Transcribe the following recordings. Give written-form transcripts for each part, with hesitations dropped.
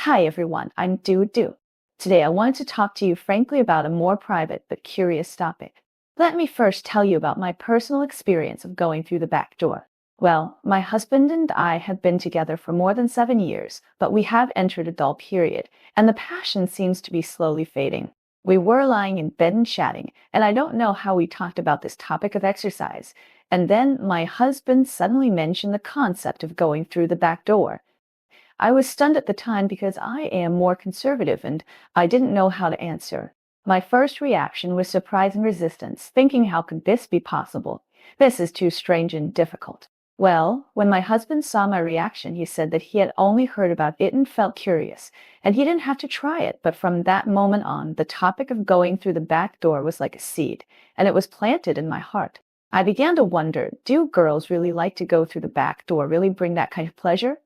Hi everyone, I'm Do. Today I wanted to talk to you frankly about a more private but curious topic. Let me first tell you about my personal experience of going through the back door. Well, my husband and I have been together for more than 7 years, but we have entered a dull period, and the passion seems to be slowly fading. We were lying in bed and chatting, and I don't know how we talked about this topic of exercise. And then my husband suddenly mentioned the concept of going through the back door. I was stunned at the time because I am more conservative and I didn't know how to answer. My first reaction was surprise and resistance, thinking how could this be possible? This is too strange and difficult. Well, when my husband saw my reaction, he said that he had only heard about it and felt curious, and he didn't have to try it. But from that moment on, the topic of going through the back door was like a seed, and it was planted in my heart. I began to wonder, do girls really like to go through the back door, really bring that kind of pleasure?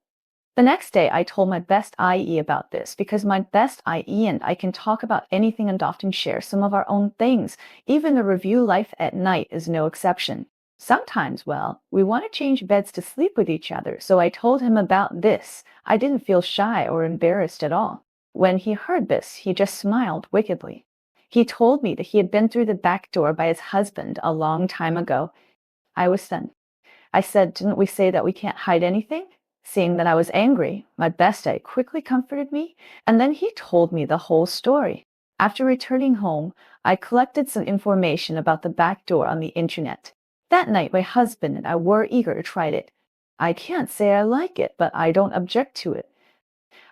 The next day, I told my best IE about this because my best IE and I can talk about anything and often share some of our own things. Even the review life at night is no exception. Sometimes, well, we want to change beds to sleep with each other, so I told him about this. I didn't feel shy or embarrassed at all. When he heard this, he just smiled wickedly. He told me that he had been through the back door by his husband a long time ago. I was stunned. I said, "Didn't we say that we can't hide anything?" Seeing that I was angry, my bestie quickly comforted me, and then he told me the whole story. After returning home, I collected some information about the back door on the internet. That night, my husband and I were eager to try it. I can't say I like it, but I don't object to it.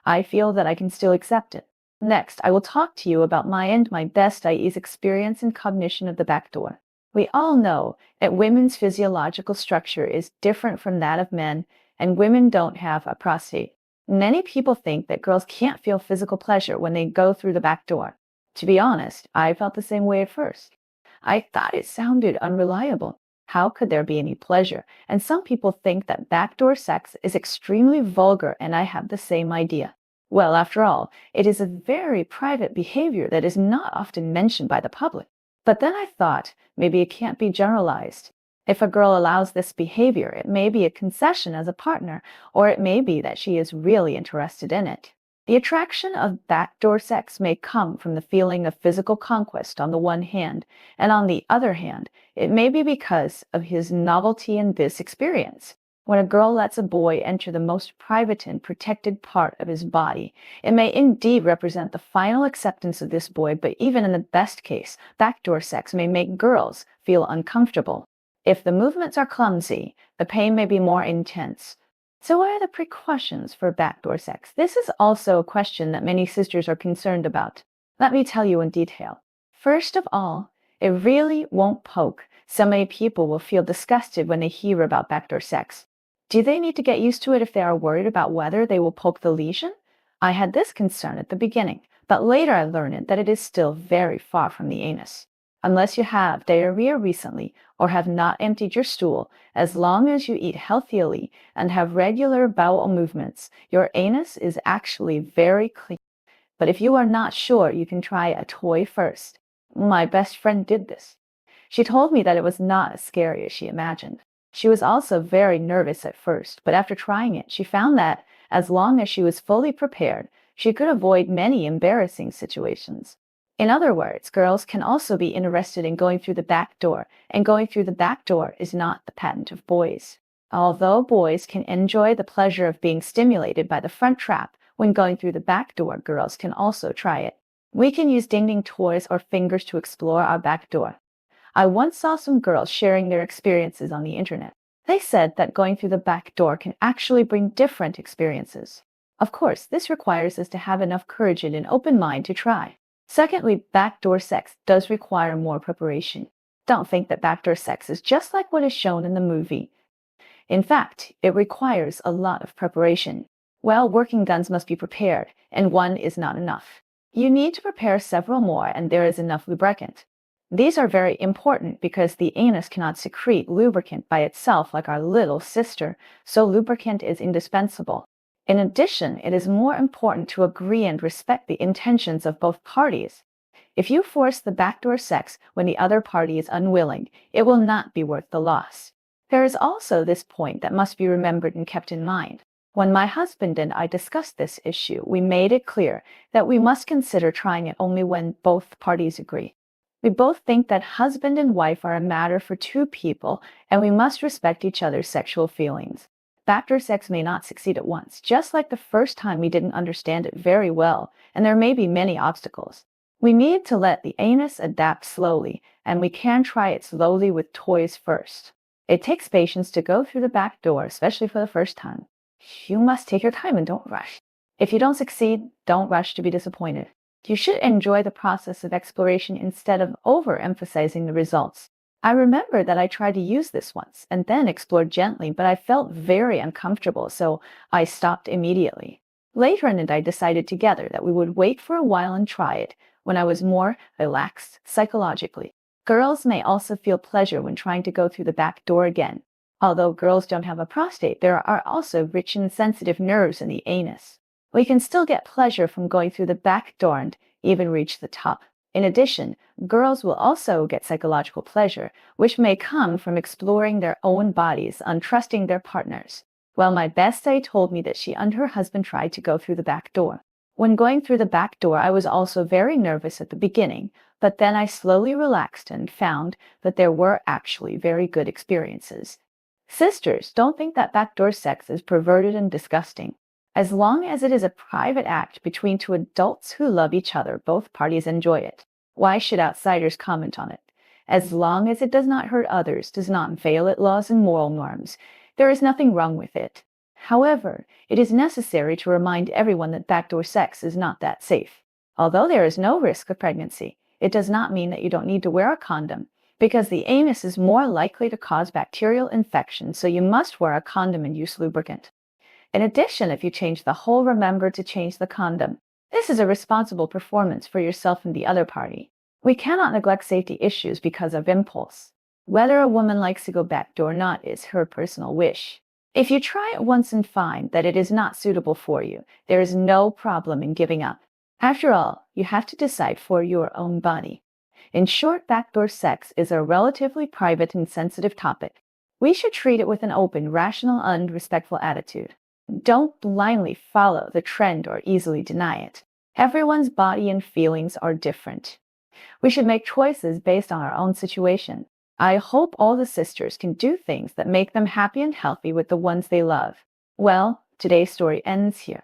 I feel that I can still accept it. Next, I will talk to you about my and my bestie's experience and cognition of the back door. We all know that women's physiological structure is different from that of men, and women don't have a prostate. Many people think that girls can't feel physical pleasure when they go through the back door. To be honest, I felt the same way at first. I thought it sounded unreliable. How could there be any pleasure? And some people think that backdoor sex is extremely vulgar, and I have the same idea. Well, after all, it is a very private behavior that is not often mentioned by the public. But then I thought, maybe it can't be generalized. If a girl allows this behavior, it may be a concession as a partner, or it may be that she is really interested in it. The attraction of backdoor sex may come from the feeling of physical conquest on the one hand, and on the other hand, it may be because of his novelty in this experience. When a girl lets a boy enter the most private and protected part of his body, it may indeed represent the final acceptance of this boy, but even in the best case, backdoor sex may make girls feel uncomfortable. If the movements are clumsy, the pain may be more intense. So what are the precautions for backdoor sex? This is also a question that many sisters are concerned about. Let me tell you in detail. First of all, it really won't poke. So many people will feel disgusted when they hear about backdoor sex. Do they need to get used to it if they are worried about whether they will poke the lesion? I had this concern at the beginning, but later I learned that it is still very far from the anus. Unless you have diarrhea recently or have not emptied your stool, as long as you eat healthily and have regular bowel movements, your anus is actually very clean. But if you are not sure, you can try a toy first. My best friend did this. She told me that it was not as scary as she imagined. She was also very nervous at first, but after trying it, she found that, as long as she was fully prepared, she could avoid many embarrassing situations. In other words, girls can also be interested in going through the back door, and going through the back door is not the patent of boys. Although boys can enjoy the pleasure of being stimulated by the front trap when going through the back door, girls can also try it. We can use ding-ding toys or fingers to explore our back door. I once saw some girls sharing their experiences on the internet. They said that going through the back door can actually bring different experiences. Of course, this requires us to have enough courage and an open mind to try. Secondly, backdoor sex does require more preparation. Don't think that backdoor sex is just like what is shown in the movie. In fact, it requires a lot of preparation. Well, working guns must be prepared, and one is not enough. You need to prepare several more, and there is enough lubricant. These are very important because the anus cannot secrete lubricant by itself like our little sister, so lubricant is indispensable. In addition, it is more important to agree and respect the intentions of both parties. If you force the backdoor sex when the other party is unwilling, it will not be worth the loss. There is also this point that must be remembered and kept in mind. When my husband and I discussed this issue, we made it clear that we must consider trying it only when both parties agree. We both think that husband and wife are a matter for two people, and we must respect each other's sexual feelings. Backdoor sex may not succeed at once, just like the first time we didn't understand it very well, and there may be many obstacles. We need to let the anus adapt slowly, and we can try it slowly with toys first. It takes patience to go through the back door, especially for the first time. You must take your time and don't rush. If you don't succeed, don't rush to be disappointed. You should enjoy the process of exploration instead of overemphasizing the results. I remember that I tried to use this once and then explored gently, but I felt very uncomfortable, so I stopped immediately. Later in it, I decided together that we would wait for a while and try it when I was more relaxed psychologically. Girls may also feel pleasure when trying to go through the back door again. Although girls don't have a prostate, there are also rich and sensitive nerves in the anus. We can still get pleasure from going through the back door and even reach the top. In addition, girls will also get psychological pleasure, which may come from exploring their own bodies and trusting their partners. Well, my bestie told me that she and her husband tried to go through the back door. When going through the back door, I was also very nervous at the beginning, but then I slowly relaxed and found that there were actually very good experiences. Sisters, don't think that backdoor sex is perverted and disgusting. As long as it is a private act between two adults who love each other, both parties enjoy it. Why should outsiders comment on it? As long as it does not hurt others, does not violate laws and moral norms, there is nothing wrong with it. However, it is necessary to remind everyone that backdoor sex is not that safe. Although there is no risk of pregnancy, it does not mean that you don't need to wear a condom, because the anus is more likely to cause bacterial infection, so you must wear a condom and use lubricant. In addition, if you change the hole, remember to change the condom. This is a responsible performance for yourself and the other party. We cannot neglect safety issues because of impulse. Whether a woman likes to go backdoor or not is her personal wish. If you try it once and find that it is not suitable for you, there is no problem in giving up. After all, you have to decide for your own body. In short, backdoor sex is a relatively private and sensitive topic. We should treat it with an open, rational, and respectful attitude. Don't blindly follow the trend or easily deny it. Everyone's body and feelings are different. We should make choices based on our own situation. I hope all the sisters can do things that make them happy and healthy with the ones they love. Well, today's story ends here.